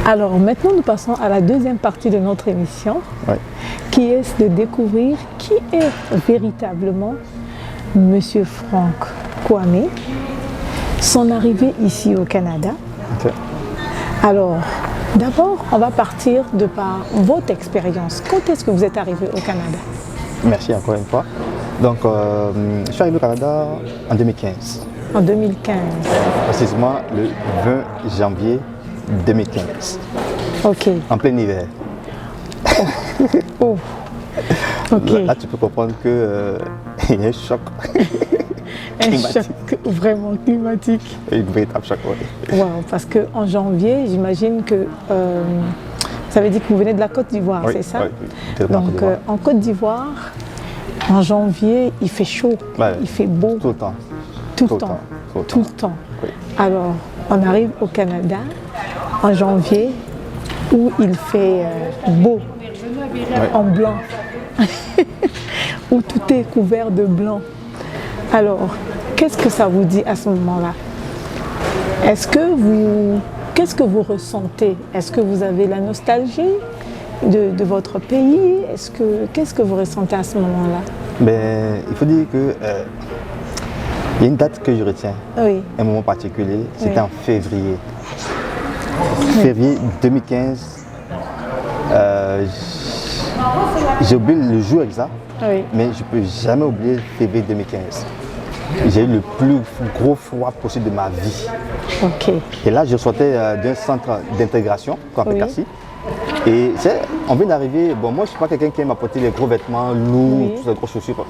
Alors maintenant, nous passons à la deuxième partie de notre émission, qui est de découvrir qui est véritablement Monsieur Franck Kwame, son arrivée ici au Canada. Alors, d'abord, on va partir de par votre expérience. Quand est-ce que vous êtes arrivé au Canada? Merci encore une fois. Donc, je suis arrivé au Canada en 2015. En 2015. Précisément le 20 janvier 2015. Ok. En plein hiver. Oh. Ok. Là, tu peux comprendre qu'il y a un choc. Un choc vraiment climatique. Un véritable choc, oui. Wow, parce qu'en janvier, j'imagine que ça veut dire que vous venez de la Côte d'Ivoire, Oui, c'est ça? oui, donc en Côte d'Ivoire, en janvier, il fait chaud, il fait beau. Tout le temps. Tout le temps. Tout le temps. Oui. Alors, on arrive au Canada en janvier où il fait beau, en blanc, où tout est couvert de blanc. Alors, qu'est-ce que ça vous dit à ce moment-là? Qu'est-ce que vous ressentez? Est-ce que vous avez la nostalgie de votre pays? Qu'est-ce que vous ressentez à ce moment-là? Ben, il faut dire que il y a une date que je retiens, un moment particulier, c'était en février. Février 2015, j'ai oublié le jour exact, mais je ne peux jamais oublier février 2015. J'ai eu le plus gros froid possible de ma vie. Et là, je sortais d'un centre d'intégration, comme Cassis. Et on vient d'arriver, bon, moi je ne suis pas quelqu'un qui aime apporter les gros vêtements lourds, toutes les grosses chaussures.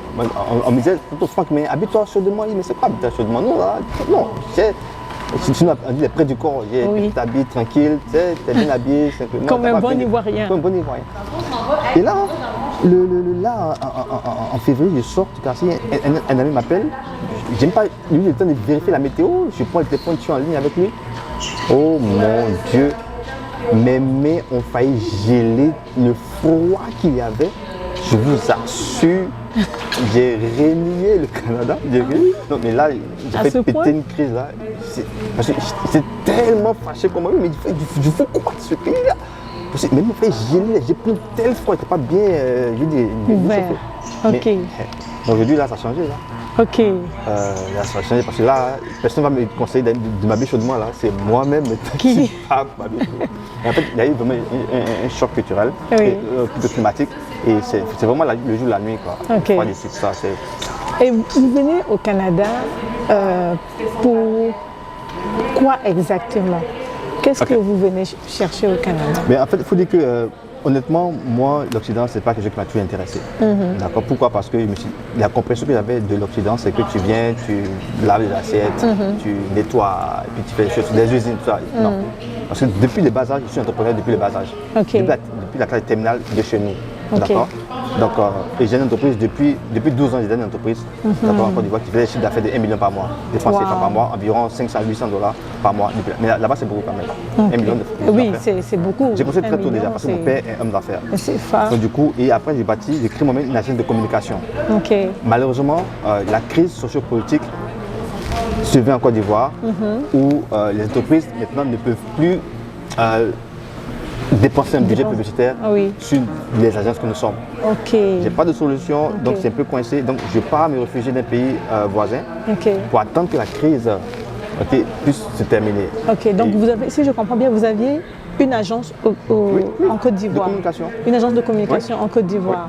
On me disait, Franck, mais habille-toi chaudement. Mais c'est pas habille-toi chaudement, non, là, non. On dit les près du corps, tu t'habilles tranquille, tu es bien habillé. Comme un bon Ivoirien. Comme un bon Ivoirien. Et là, en février, je sors du quartier, un ami m'appelle, j'aime pas lui le temps de vérifier la météo, je prends le téléphone, je suis en ligne avec lui. Oh mon Dieu! Mes mains ont failli geler, le froid qu'il y avait, je vous assure, j'ai renié le Canada. Non mais là, j'ai fait péter une crise là. Parce que j'étais tellement fâché comme moi, mais du fou quoi de ce pays-là? Mais il m'a fait geler, j'ai pris tel froid, il n'était pas bien, Ok. Aujourd'hui là, ça a changé là. Ok. Là, ça va changer parce que là, personne ne va me conseiller de m'habiller chaudement là. C'est moi-même qui va m'habiller chaudement. En fait, il y a eu vraiment un choc culturel, plutôt climatique. Et c'est vraiment le jour et la nuit. Quoi. Okay. Ça, et vous venez au Canada pour quoi exactement? Qu'est-ce que vous venez chercher au Canada? Mais en fait, il faut dire que honnêtement, moi, l'Occident, c'est pas quelque chose qui m'a toujours intéressé. D'accord. Pourquoi? Parce que la compréhension que j'avais de l'Occident, c'est que tu viens, tu laves les assiettes, tu nettoies, et puis tu fais les choses, les usines, tout ça. Non. Parce que depuis le bas âge, je suis entrepreneur depuis le bas âge. Depuis la classe terminale de chez nous. D'accord. Donc, et j'ai une entreprise depuis 12 ans, j'ai une entreprise d'accord, en Côte d'Ivoire qui fait des chiffres d'affaires de 1 million par mois. Des francs CFA par mois, environ 500-800 $ par mois. Mais là-bas, c'est beaucoup quand même. 1 million de francs. Oui, c'est beaucoup. J'ai commencé très tôt déjà parce que mon père est homme d'affaires. C'est fort. Donc, du coup, et après, j'ai créé moi-même une agence de communication. Malheureusement, la crise sociopolitique se vit en Côte d'Ivoire où les entreprises maintenant ne peuvent plus dépenser un budget publicitaire sur les agences que nous sommes. J'ai pas de solution, donc c'est un peu coincé. Donc je pars me réfugier d'un pays voisin pour attendre que la crise puisse se terminer. Donc vous avez, si je comprends bien, vous aviez une agence en Côte d'Ivoire. Une agence de communication en Côte d'Ivoire.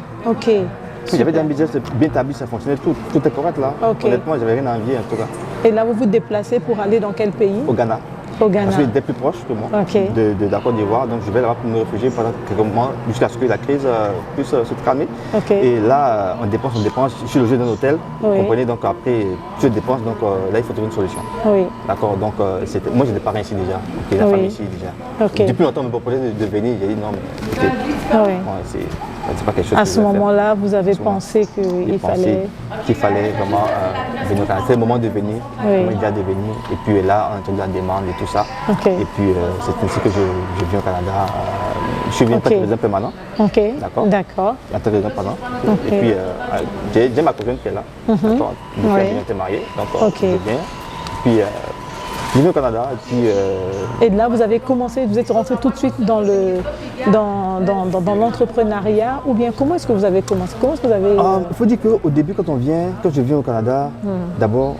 J'avais un business bien établi, ça fonctionnait, tout est correct là. Honnêtement, j'avais rien à envier en tout cas. Et là, vous vous déplacez pour aller dans quel pays? Au Ghana. Au Ghana. Parce qu'il était plus proche que moi de la Côte d'Ivoire, donc je vais là-bas pour me réfugier pendant quelques mois jusqu'à ce que la crise puisse se calmer. Et là, on dépense, je suis logé dans un hôtel, vous comprenez, donc après, je dépense, donc là, il faut trouver une solution. D'accord, donc moi, j'ai des parents ici déjà, la famille ici déjà. Depuis longtemps, on me proposait de venir, j'ai dit non, mais c'est pas quelque chose. À ce moment-là, vous avez pensé qu'il fallait vraiment venir au Canada. C'est le moment de venir, déjà de venir. Et puis là, on a entendu la demande et tout ça. Et puis c'est ainsi que je viens au Canada. Je suis venu en tant que résident permanent. D'accord. En tant que résident permanent. Et puis j'ai ma cousine qui est là. D'accord. Depuis elle était mariée. Donc je viens. Puis Je viens au Canada et puis... Et là, vous avez commencé, vous êtes rentré tout de suite dans l'entrepreneuriat, ou bien comment est-ce que vous avez commencé? Comment est-ce que vous avez... Il faut dire qu'au début, quand je viens au Canada, d'abord,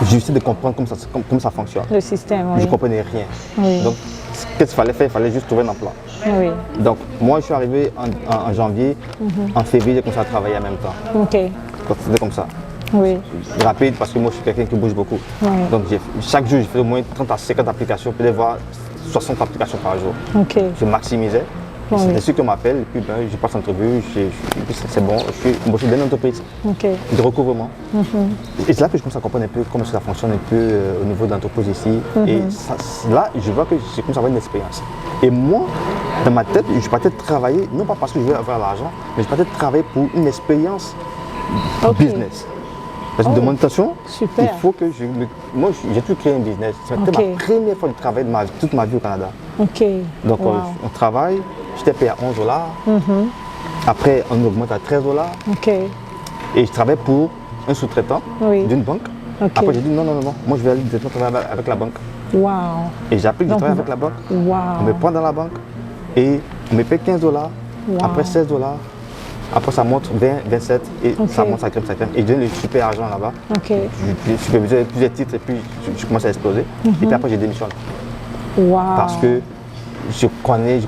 j'essaie de comprendre comment ça fonctionne. Le système, oui. Je ne comprenais rien. Oui. Donc, qu'est-ce qu'il fallait faire? Il fallait juste trouver un emploi. Oui. Donc, moi, je suis arrivé en janvier. En février, j'ai commencé à travailler en même temps. OK. C'était comme ça. Oui. Rapide, parce que moi, je suis quelqu'un qui bouge beaucoup. Oui. Donc, chaque jour, je fais au moins 30 à 50 applications, peut-être voir 60 applications par jour. OK. Je maximisais. Oui. C'est sûr qu'on m'appelle, et puis je passe l'entrevue, c'est bon, je suis embauché dans une entreprise de recouvrement. Et c'est là que je commence à comprendre un peu comment ça fonctionne un peu au niveau de l'entreprise ici. Et là, je vois que je commence à avoir une expérience. Et moi, dans ma tête, je partais travailler, non pas parce que je veux avoir l'argent, mais je partais travailler pour une expérience business. Parce que de mon intention, super. Il faut que moi, j'ai toujours créé un business. C'était ma première fois de travailler de toute ma vie au Canada. OK. Donc, on travaille. J'étais payé à $11. Après, on augmente à $13. OK. Et je travaille pour un sous-traitant d'une banque. Okay. Après, j'ai dit non, moi je vais aller directement travailler avec la banque. Wow. Et j'applique de travailler avec la banque. Wow. On me prend dans la banque et on me paye $15. Wow. Après $16. Après, ça monte 20, 27 et ça monte, ça crème. Et je donne le super argent là-bas. Okay. Je supervisais plusieurs titres et puis je commence à exploser. Et puis après, je démissionne. Wow. Parce que je connais,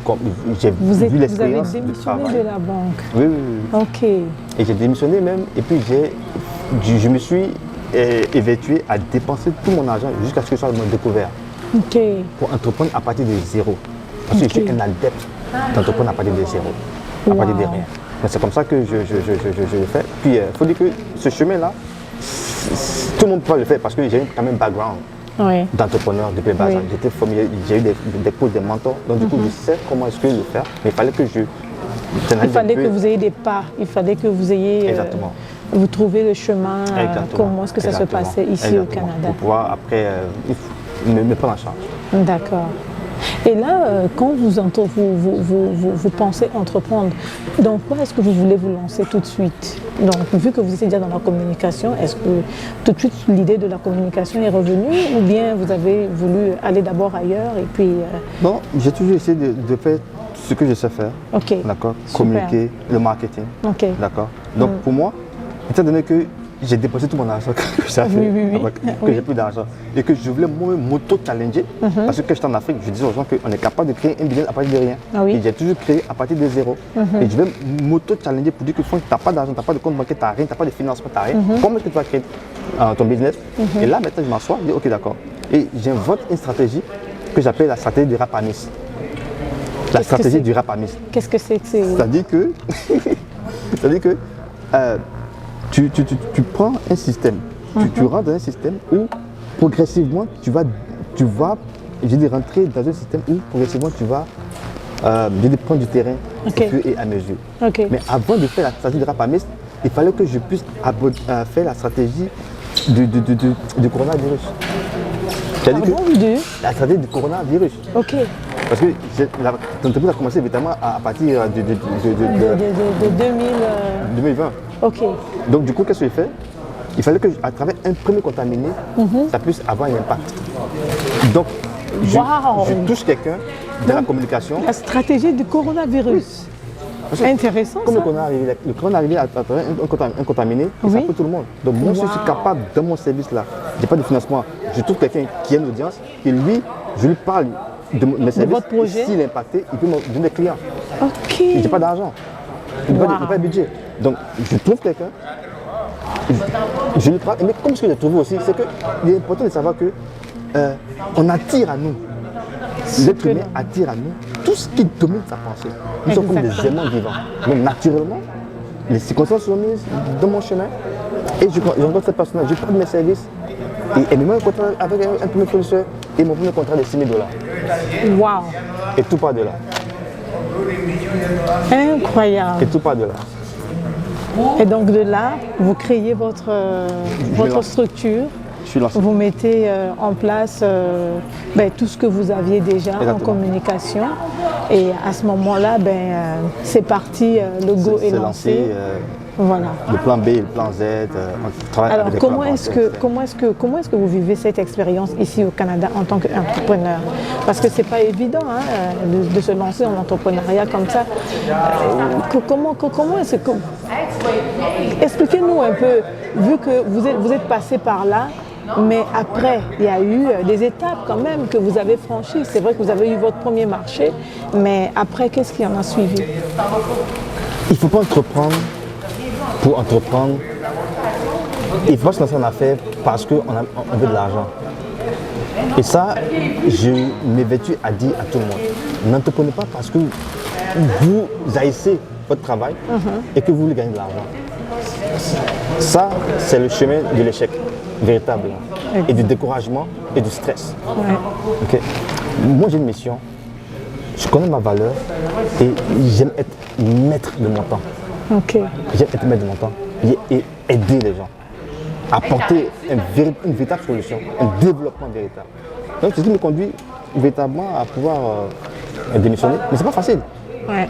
j'ai vu l'expérience du travail. Vous avez démissionné de la banque? Oui. OK. Et j'ai démissionné même, et puis je me suis évertué à dépenser tout mon argent jusqu'à ce que je sois découvert. OK. Pour entreprendre à partir de zéro. Parce que je suis un adepte d'entreprendre à partir de zéro, à partir de rien. Mais c'est comme ça que je le fais. Puis il faut dire que ce chemin-là, tout le monde peut le faire parce que j'ai quand même un background. D'entrepreneur depuis le bas âge. J'étais formé, j'ai eu des cours, des mentors, donc du coup je sais comment est-ce que le faire, mais il fallait que que vous ayez des pas, il fallait que vous ayez vous trouvez le chemin, comment est-ce que ça se passait ici au Canada. Pour pouvoir après me prendre en charge. D'accord. Et là, quand vous pensez entreprendre, dans quoi est-ce que vous voulez vous lancer tout de suite? Donc, vu que vous étiez déjà dans la communication, est-ce que tout de suite l'idée de la communication est revenue ou bien vous avez voulu aller d'abord ailleurs et puis... Non, j'ai toujours essayé de faire ce que je sais faire. OK. D'accord. Communiquer, le marketing. OK. D'accord. Donc, pour moi, étant donné que j'ai déposé tout mon argent que j'ai plus d'argent et que je voulais moi-même m'auto-challenger parce que quand j'étais en Afrique, je disais aux gens qu'on est capable de créer un business à partir de rien. Et j'ai toujours créé à partir de zéro. Et je vais m'auto-challenger pour dire que tu n'as pas d'argent, tu n'as pas de compte bancaire, tu n'as rien, tu n'as pas de financement, tu n'as rien. Comment est-ce que tu vas créer ton business? Et là, maintenant, je m'assois, je dis ok, d'accord. Et j'invente une stratégie que j'appelle la stratégie du Rapamis. La stratégie du Rapamis. Qu'est-ce que c'est? C'est-à-dire que tu prends un système, tu rentres dans un système où progressivement tu vas rentrer dans un système où progressivement tu vas prendre du terrain au fur et à mesure. Mais avant de faire la stratégie de Rapamis, il fallait que je puisse faire la stratégie du coronavirus. La stratégie du coronavirus. OK. Parce que l'entreprise a commencé évidemment à partir de 2020. OK. Donc du coup, qu'est-ce que j'ai fait? Il fallait que, à travers un premier contaminé, ça puisse avoir un impact. Donc, je touche quelqu'un dans la communication. La stratégie du coronavirus. Oui. Intéressant. Comme ça. le coronavirus à travers un contaminé, ça peut tout le monde. Donc moi, je suis capable, dans mon service-là, je n'ai pas de financement. Je trouve quelqu'un qui a une audience et lui, je lui parle de mes services. S'il est impacté, il peut me donner des clients. OK. Je n'ai pas d'argent. Il n'a pas de budget. Donc, je trouve quelqu'un, je lui parle. Mais comme ce que j'ai trouvé aussi, c'est qu'il est important de savoir qu'on attire à nous. L'être humain attire à nous tout ce qui domine sa pensée. Nous sommes comme des aimants vivants. Donc, naturellement, les circonstances sont mises dans mon chemin. Et je rencontre cette personne, je parle de mes services. Et elle me met un contrat avec un premier fournisseur et mon premier contrat de $6 000. Wow. Et tout part de là. Incroyable. Et tout part de là. Et donc de là, vous créez votre structure. Vous mettez en place tout ce que vous aviez déjà en communication. Et à ce moment-là, c'est parti, le go est lancé. Voilà. Le plan B et le plan Z, on travaille Alors, avec les comment est-ce collaborateurs. que vous vivez cette expérience ici au Canada en tant qu'entrepreneur? Parce que c'est pas évident hein, de se lancer en entrepreneuriat comme ça. Comment est-ce que... Expliquez-nous un peu, vu que vous êtes passé par là, mais après, il y a eu des étapes quand même que vous avez franchies. C'est vrai que vous avez eu votre premier marché, mais après, qu'est-ce qui en a suivi? Il ne faut pas entreprendre pour entreprendre. Il ne faut pas se lancer en affaires parce qu'on veut de l'argent. Et ça, je m'ai vêtu à dire à tout le monde. N'entreprenez pas parce que vous haïssez votre travail et que vous voulez gagner de l'argent. Ça, c'est le chemin de l'échec véritable. Et du découragement et du stress. Ouais. Okay. Moi, j'ai une mission. Je connais ma valeur et j'aime être maître de mon temps. Ok. J'aime être maître de mon temps et aider les gens. Apporter une véritable solution, un développement véritable. Donc, c'est ce qui me conduit véritablement à pouvoir démissionner. Mais c'est pas facile. Ouais.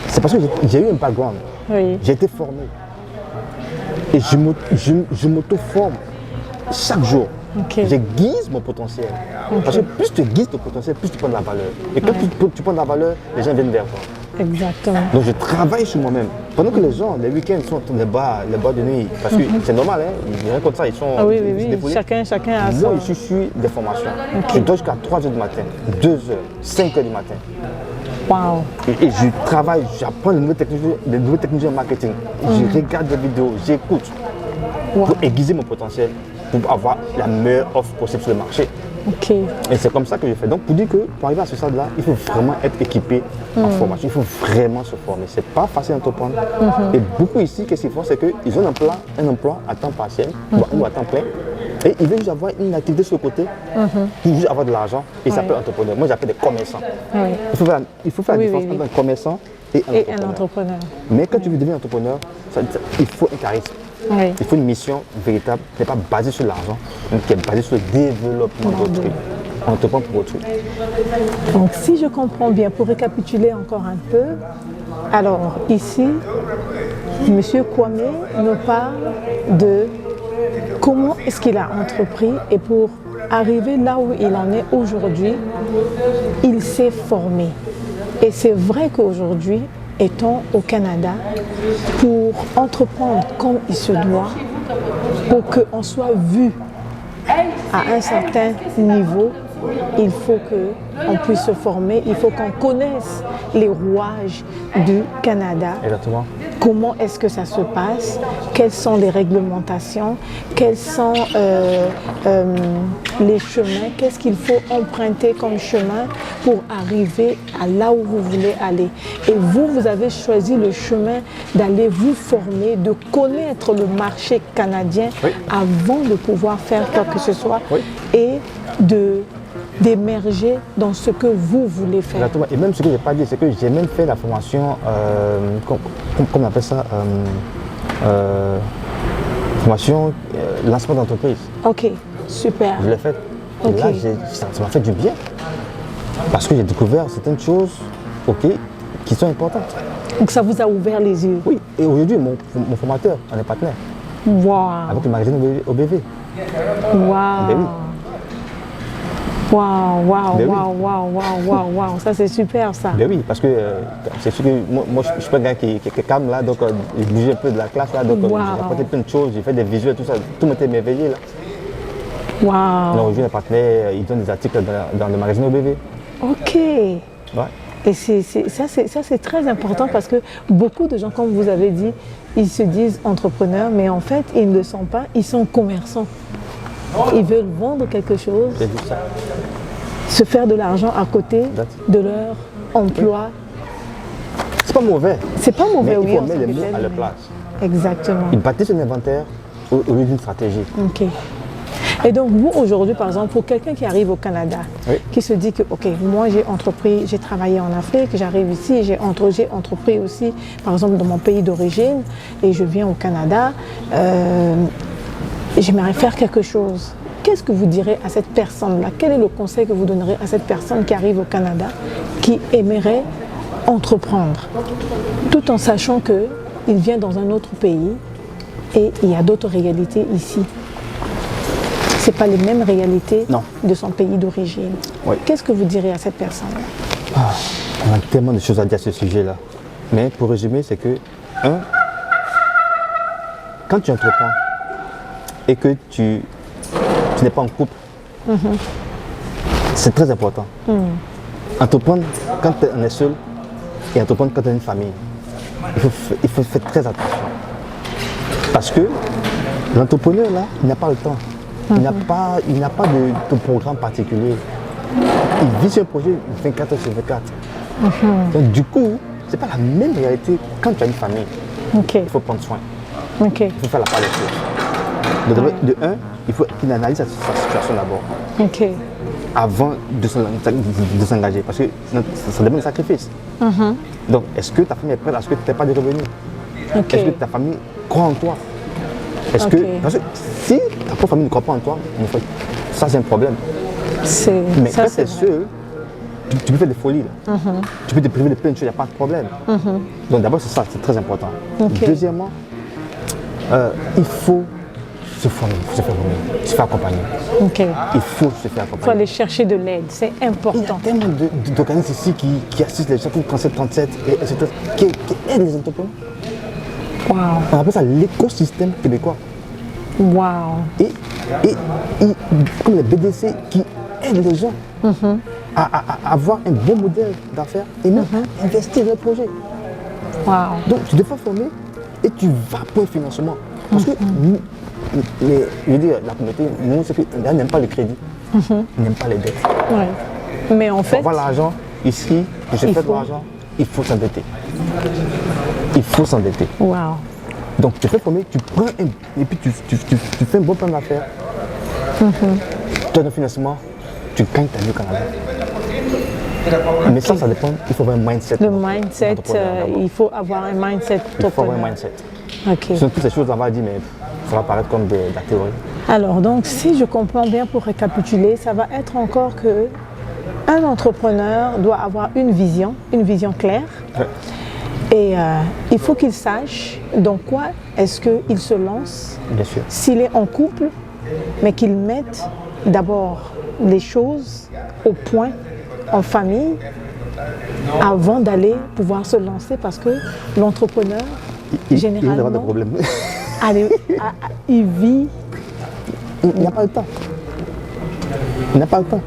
C'est parce que j'ai eu un background. Oui. J'ai été formé. Et je m'auto-forme chaque jour. Okay. J'aiguise mon potentiel. Okay. Parce que plus tu aiguises ton potentiel, plus tu prends de la valeur. Et quand tu prends de la valeur, les gens viennent vers toi. Exactement. Donc je travaille sur moi-même. Pendant que les gens, les week-ends sont les bas de nuit, parce que c'est normal, hein, rien comme ça, ils sont chacun a son... Moi, je suis des formations. Okay. Je dors jusqu'à 3 h du matin, 2 h, 5 h du matin. Wow. Et je travaille, j'apprends les nouvelles technologies en marketing. Je regarde des vidéos, j'écoute pour aiguiser mon potentiel, pour avoir la meilleure offre possible sur le marché. Okay. Et c'est comme ça que je fais. Donc pour dire que pour arriver à ce stade-là, il faut vraiment être équipé en formation. Il faut vraiment se former. C'est pas facile d'entreprendre. Et beaucoup ici, qu'est-ce qu'ils font, c'est qu'ils ont un emploi à temps partiel ou à temps plein. Et ils veulent juste avoir une activité sur le côté pour juste avoir de l'argent. Et ça s'appelle entrepreneur. Moi j'appelle des commerçants. Oui. Il faut faire la différence entre un commerçant et un entrepreneur. Mais quand tu veux devenir entrepreneur, il faut un charisme. Oui. Il faut une mission véritable qui n'est pas basée sur l'argent, mais qui est basée sur le développement d'autrui. On entreprend pour autrui. Donc si je comprends bien, pour récapituler encore un peu, alors ici, M. Kwame nous parle de comment est-ce qu'il a entrepris et pour arriver là où il en est aujourd'hui, il s'est formé. Et c'est vrai qu'aujourd'hui, étant au Canada, pour entreprendre comme il se doit, pour qu'on soit vu à un certain niveau, il faut qu'on puisse se former, il faut qu'on connaisse les rouages du Canada. Exactement. Comment est-ce que ça se passe? Quelles sont les réglementations? Quels sont les chemins? Qu'est-ce qu'il faut emprunter comme chemin pour arriver à là où vous voulez aller? Et vous avez choisi le chemin d'aller vous former, de connaître le marché canadien avant de pouvoir faire quoi que ce soit et d'émerger dans ce que vous voulez faire. Exactement. Et même ce que je n'ai pas dit, c'est que j'ai même fait la formation, comment on appelle ça, formation lancement d'entreprise. Ok, super. Je l'ai faite. Et là, ça m'a fait du bien. Parce que j'ai découvert certaines choses qui sont importantes. Donc ça vous a ouvert les yeux? Oui. Et aujourd'hui, mon formateur, on est partenaire. Wow. Avec le magazine OBV. Wow. Ben oui. Waouh, ça c'est super ça. Ben oui, parce que c'est sûr que moi je suis pas un gars qui est calme là, donc je bouge un peu de la classe là, donc j'ai apporté plein de choses, j'ai fait des visuels, tout ça, tout m'était merveilleux là. Waouh. Donc aujourd'hui les partenaires, ils donnent des articles dans le magazine OBV. Ok. Ouais. Et ça c'est très important parce que beaucoup de gens, comme vous avez dit, ils se disent entrepreneurs, mais en fait ils ne le sont pas, ils sont commerçants. Ils veulent vendre quelque chose, se faire de l'argent à côté de leur emploi. C'est pas mauvais. C'est pas mauvais, mais il faut mettre les mots à leur place. Exactement. Ils bâtissent un inventaire au lieu d'une stratégie. Ok. Et donc vous aujourd'hui, par exemple, pour quelqu'un qui arrive au Canada, qui se dit que ok, moi j'ai entrepris, j'ai travaillé en Afrique, j'arrive ici, j'ai entrepris aussi, par exemple dans mon pays d'origine, et je viens au Canada. J'aimerais faire quelque chose. Qu'est-ce que vous direz à cette personne-là? Quel est le conseil que vous donnerez à cette personne qui arrive au Canada, qui aimerait entreprendre, tout en sachant que il vient dans un autre pays et il y a d'autres réalités ici. Ce n'est pas les mêmes réalités de son pays d'origine. Oui. Qu'est-ce que vous direz à cette personne-là? On a tellement de choses à dire à ce sujet-là. Mais pour résumer, c'est que, quand tu entreprends et que tu n'es pas en couple, c'est très important. Entreprendre quand on est seul et entreprendre quand on a une famille, il faut faire très attention. Parce que l'entrepreneur, là, il n'a pas le temps. Il n'a pas de programme particulier. Il vit sur un projet 24 heures sur 24. Donc, du coup, ce n'est pas la même réalité quand tu as une famille. Il faut prendre soin. Il faut faire la part des choses. Donc, de un, il faut qu'il analyse sa situation d'abord. Avant de s'engager. Parce que ça demande des sacrifices. Donc, est-ce que ta famille est prête? Est-ce que tu n'as pas de revenus? Est-ce que ta famille croit en toi? Parce que si ta propre famille ne croit pas en toi, en fait, ça c'est un problème. Mais quand tu es seul, tu peux faire des folies. Tu peux te priver de plein de choses, il n'y a pas de problème. Donc d'abord c'est ça, c'est très important. Deuxièmement, il faut se former, il faut se faire former, se faire accompagner. Il faut se faire accompagner. Il faut aller chercher de l'aide, c'est important. Il y a tellement d'organismes ici qui assistent les gens comme Concept 37 et etc. qui aident les entrepreneurs. Wow. On appelle ça l'écosystème québécois. Wow. Et comme les BDC qui aident les gens à avoir un bon modèle d'affaires et même à investir dans le projet. Wow. Donc tu te fais former et tu vas pour un financement. Parce que je veux dire, la communauté, nous, c'est qu'ils n'aiment pas le crédit, ils n'aiment pas les dettes. Ouais. Mais en fait. Pour avoir l'argent ici, je fais de l'argent, il faut s'endetter. Il faut s'endetter. Wow. Donc tu fais former, tu prends et puis tu fais un bon plan d'affaires. Tu as un financement, tu gagnes ta vie au Canada. Mais ça dépend, il faut avoir un mindset. Le mindset, il faut avoir un mindset. Il faut avoir un mindset. Okay. Ce sont toutes ces choses qu'on va dire, mais ça va paraître comme de la théorie. Alors donc, si je comprends bien pour récapituler, ça va être encore que un entrepreneur doit avoir une vision claire. Ouais. Et il faut qu'il sache dans quoi est-ce qu'il se lance. Bien sûr. S'il est en couple, mais qu'il mette d'abord les choses au point en famille avant d'aller pouvoir se lancer, parce que l'entrepreneur, généralement, il aura des problèmes. Il vit. Il n'a pas le temps. Il n'a pas le temps.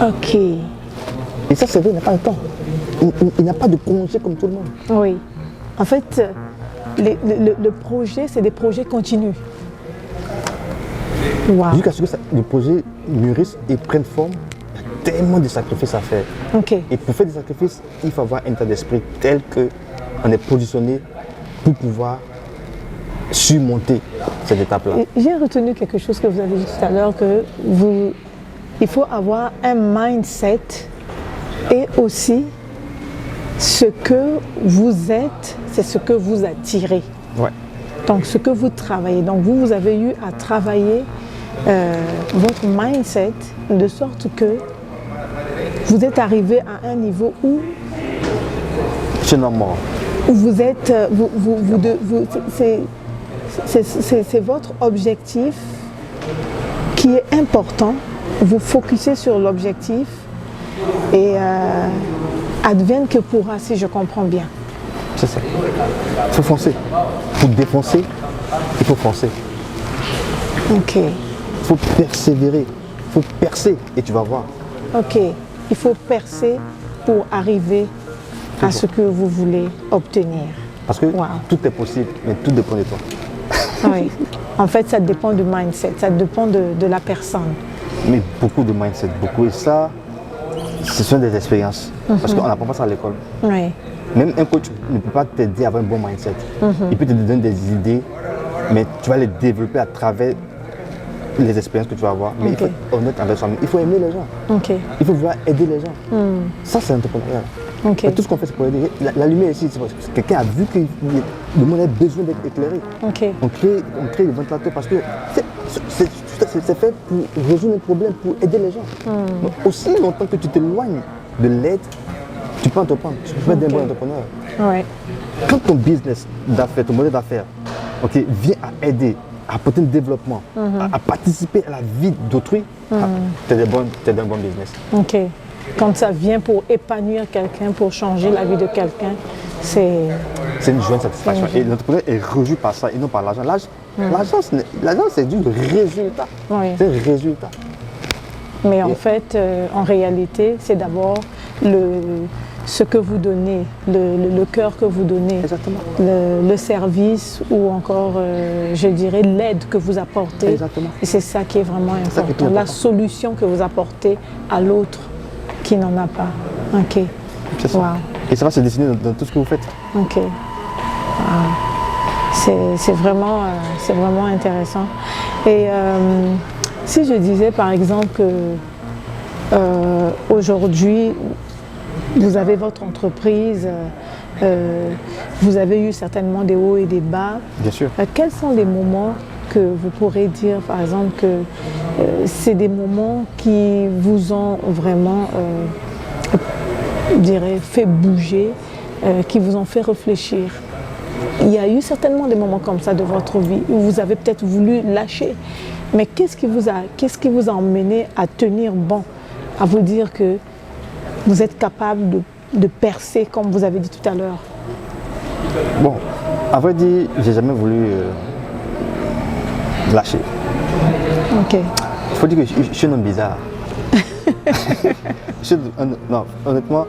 Ok. Et ça, c'est vrai, il n'a pas le temps. Il n'a pas de congé comme tout le monde. Oui. En fait, le projet, c'est des projets continus. Wow. Jusqu'à ce que le projet mûrisse et prenne forme, il y a tellement de sacrifices à faire. Okay. Et pour faire des sacrifices, il faut avoir un état d'esprit tel qu'on est positionné pour pouvoir surmonter cette étape-là. J'ai retenu quelque chose que vous avez dit tout à l'heure, il faut avoir un mindset et aussi ce que vous êtes, c'est ce que vous attirez. Ouais. Donc ce que vous travaillez. Donc vous avez eu à travailler votre mindset de sorte que vous êtes arrivé à un niveau où c'est normal. Vous êtes, c'est votre objectif qui est important. Vous focussez sur l'objectif et advienne que pourra, si je comprends bien. C'est ça. Il faut foncer. Pour défoncer, il faut foncer. Ok. Il faut persévérer. Il faut percer et tu vas voir. Ok. Il faut percer pour arriver à ce que vous voulez obtenir. Parce que tout est possible, mais tout dépend de toi. Oui. En fait, ça dépend du mindset, ça dépend de la personne. Mais beaucoup de mindset, beaucoup. Et ça, ce sont des expériences. Parce qu'on n'apprend pas ça à l'école. Oui. Même un coach ne peut pas t'aider à avoir un bon mindset. Il peut te donner des idées, mais tu vas les développer à travers les expériences que tu vas avoir. Mais il faut être honnête avec soi-même. Il faut aimer les gens. Il faut vouloir aider les gens. Ça, c'est l'entrepreneuriat. Tout ce qu'on fait, c'est pour aider. La lumière ici, c'est parce que quelqu'un a vu que le monde a besoin d'être éclairé. On crée le ventilateur parce que c'est fait pour résoudre un problème, pour aider les gens. Donc, aussi longtemps que tu t'éloignes de l'aide, tu peux entreprendre. Tu peux être un bon entrepreneur. Ouais. quand ton business d'affaires, ton modèle d'affaires, ok, vient à aider, à apporter un développement, à participer à la vie d'autrui, tu es d'un bon business. Ok. Quand ça vient pour épanouir quelqu'un, pour changer la vie de quelqu'un, c'est une joie de satisfaction. Et l'entrepreneur est reçu par ça et non par l'argent. L'argent, c'est du résultat. Oui. C'est un résultat. Mais en fait, en réalité, c'est d'abord ce que vous donnez, le cœur que vous donnez, le service ou encore, je dirais, l'aide que vous apportez. Exactement. Et c'est ça qui est vraiment important, la solution que vous apportez à l'autre qui n'en a pas. Ok. C'est ça. Wow. Et ça va se dessiner dans tout ce que vous faites. Ok. Wow. C'est vraiment intéressant. Et si je disais par exemple que aujourd'hui, vous avez votre entreprise, vous avez eu certainement des hauts et des bas. Bien sûr. Quels sont les moments que vous pourrez dire, par exemple, que c'est des moments qui vous ont vraiment, je dirais, fait bouger, qui vous ont fait réfléchir? Il y a eu certainement des moments comme ça de votre vie où vous avez peut-être voulu lâcher. Mais qu'est-ce qui vous a emmené à tenir bon, à vous dire que vous êtes capable de percer, comme vous avez dit tout à l'heure? Bon, à vrai dire, j'ai jamais voulu lâcher. Ok. Il faut dire que je suis un homme bizarre. Non, honnêtement,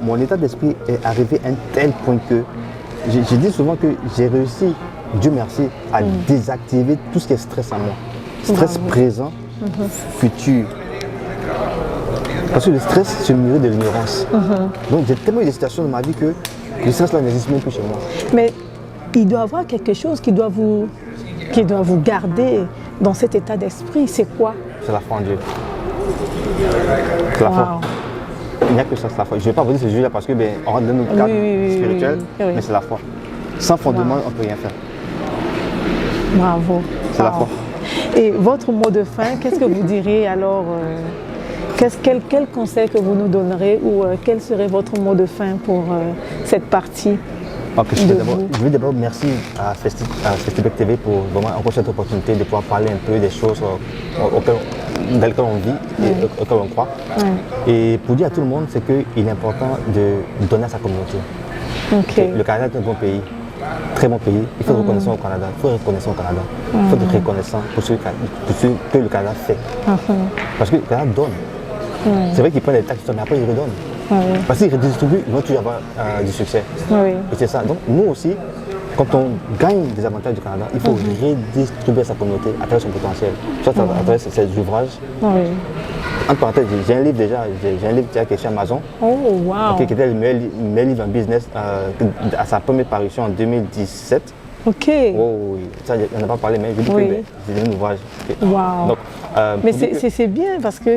mon état d'esprit est arrivé à un tel point que je dis souvent que j'ai réussi, Dieu merci, à désactiver tout ce qui est stress en moi. Stress présent, futur. Parce que le stress, c'est le milieu de l'ignorance. Donc j'ai tellement eu des situations dans ma vie que le stress là n'existe même plus chez moi. Mais il doit y avoir quelque chose qui doit vous garder dans cet état d'esprit. C'est quoi? C'est la foi en Dieu. C'est la foi. Il n'y a que ça, c'est la foi. Je ne vais pas vous dire ce sujet-là parce qu'on rentre dans notre cadre spirituel, mais c'est la foi. Sans fondement, on ne peut rien faire. Bravo. C'est la foi. Et votre mot de fin, qu'est-ce que vous direz alors quel conseil que vous nous donnerez ou quel serait votre mot de fin pour cette partie? Je veux d'abord merci à Festibec TV pour vraiment encore cette opportunité de pouvoir parler un peu des choses dans lesquelles on vit et auxquelles on croit. Et pour dire à tout le monde, c'est qu'il est important de donner à sa communauté. Le Canada est un bon pays, très bon pays. Il faut être reconnaissant au Canada. Il faut être reconnaissant au Canada. Il faut être reconnaissant pour ce que le Canada fait. Parce que le Canada donne. C'est vrai qu'il prend des taxes, mais après il redonne. Parce qu'ils redistribuent, ils vont toujours avoir du succès. Et c'est ça. Donc nous aussi, quand on gagne des avantages du Canada, il faut redistribuer à sa communauté à travers son potentiel. Soit à travers ses ouvrages. En parenthèse, j'ai un livre déjà, qui est chez Amazon. Qui était le meilleur livre en business à sa première parution en 2017. Ok. Oh, ça, on n'a pas parlé, mais j'ai un ouvrage. Donc, mais c'est bien parce que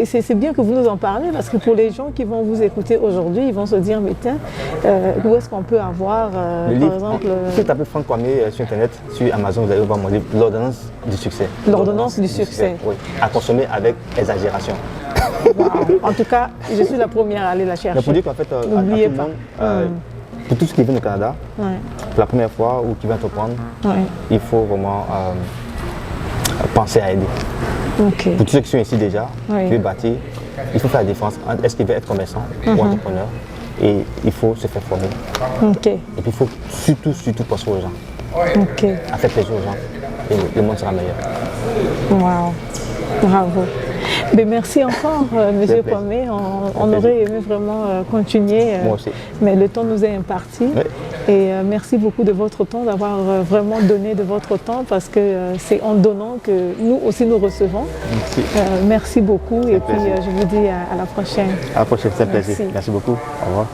c'est bien que vous nous en parlez parce que pour les gens qui vont vous écouter aujourd'hui, ils vont se dire mais tiens, où est-ce qu'on peut avoir le livre, par exemple si vous tapez Franck Kwame sur internet, sur Amazon, vous allez voir mon livre, L'ordonnance du succès. L'ordonnance du succès. Oui, à consommer avec exagération. Wow. En tout cas, je suis la première à aller la chercher. Mais pour dire qu'en fait, n'oubliez pas. Pour tous ceux qui viennent au Canada, pour la première fois ou qui viennent entreprendre, il faut vraiment penser à aider. Pour tous ceux qui sont ici déjà, qui veulent bâtir, il faut faire la différence entre est-ce qu'ils veulent être commerçant ou entrepreneur, et il faut se faire former. Et puis il faut surtout penser aux gens, à faire plaisir aux gens, et le monde sera meilleur. Wow, bravo. Mais merci encore, Monsieur Kwame. On aurait aimé vraiment continuer, mais le temps nous est imparti. Et merci beaucoup de votre temps, d'avoir vraiment donné de votre temps, parce que c'est en donnant que nous aussi nous recevons. Merci beaucoup et puis je vous dis à la prochaine. À la prochaine, c'est un plaisir. Merci beaucoup. Au revoir.